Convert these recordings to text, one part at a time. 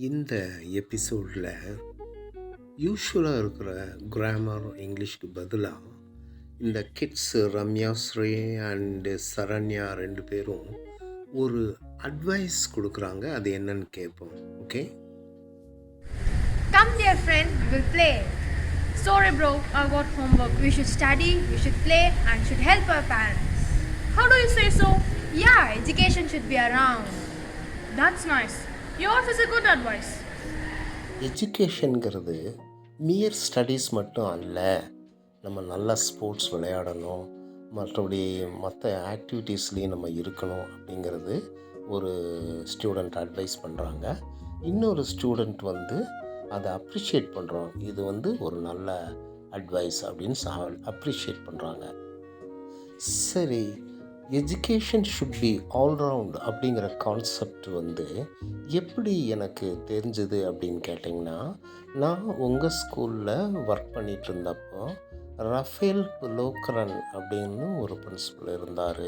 இந்த எபிசோடில் யூஷுவலாக இருக்கிற கிராமர் இங்கிலீஷ்க்கு பதிலாக இந்த கிட்ஸ் ரம்யா ஸ்ரீ அண்டு சரண்யா ரெண்டு பேரும் ஒரு அட்வைஸ் கொடுக்குறாங்க. அது என்னன்னு கேட்போம். Okay, Come dear friend, we will play. Sorry bro, I got homework. We should study, we should play and should help our parents. How do you say so? Yeah, education should be around. That's nice. Yours is a good advice. எஜுகேஷனுங்கிறது mere studies மட்டும் அல்ல. நம்ம நல்லா sports விளையாடணும், மற்றபடி மற்ற ஆக்டிவிட்டீஸ்லேயும் நம்ம இருக்கணும் அப்படிங்கிறது ஒரு ஸ்டூடெண்ட் அட்வைஸ் பண்ணுறாங்க. இன்னொரு ஸ்டூடெண்ட் அதை அப்ரிஷியேட் பண்ணுறோம். இது ஒரு நல்ல அட்வைஸ் அப்படின்னு அப்ரிஷியேட் பண்ணுறாங்க. சரி, எஜுகேஷன் ஷுட் பி ஆல்ரவுண்ட் அப்படிங்கிற கான்செப்ட் எப்படி எனக்கு தெரிஞ்சது அப்படின்னு கேட்டிங்கன்னா, நான் உங்கள் ஸ்கூலில் ஒர்க் பண்ணிகிட்டு இருந்தப்போ ரஃபேல் லோக்ரன் அப்படின்னு ஒரு பிரின்சிபல் இருந்தார்.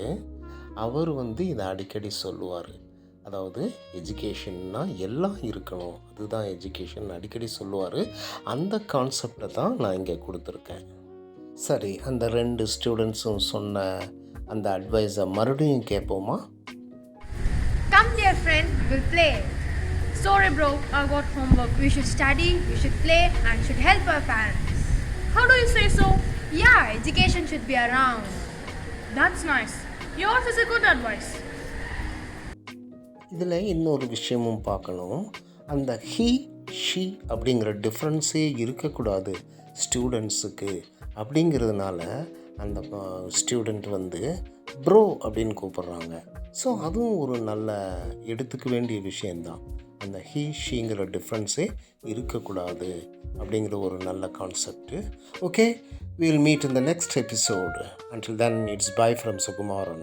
அவர் இதை அடிக்கடி சொல்லுவார். அதாவது எஜுகேஷன்னா எல்லாம் இருக்கணும், அதுதான் எஜுகேஷன் அடிக்கடி சொல்லுவார். அந்த கான்செப்டை தான் நான் இங்கே கொடுத்துருக்கேன். சரி, அந்த ரெண்டு ஸ்டூடெண்ட்ஸும் சொன்ன அந்த அட்வைஸை மறுபடியும் கேட்போமா? Come dear friend, we will play. Sorry bro, I got homework. We should study, we should play and should help our parents. How do you say so? Yeah, education should be around. That's nice. Yours is a good advice. இதில் இன்னொரு விஷயமும் பார்க்கணும். அந்த he she அப்படிங்கிற டிஃப்ரென்ஸே இருக்கக்கூடாது ஸ்டூடெண்ட்ஸுக்கு. அப்படிங்கிறதுனால அந்த ஸ்டூடெண்ட் ப்ரோ அப்படின்னு கூப்பிட்றாங்க. ஸோ அதுவும் ஒரு நல்ல எடுத்துக்க வேண்டிய விஷயந்தான். அந்த ஹீ ஷீங்கிற டிஃப்ரென்ஸே இருக்கக்கூடாது அப்படிங்கிற ஒரு நல்ல concept. Okay, we'll meet in the next episode. Until then, it's bye from Sukumaran.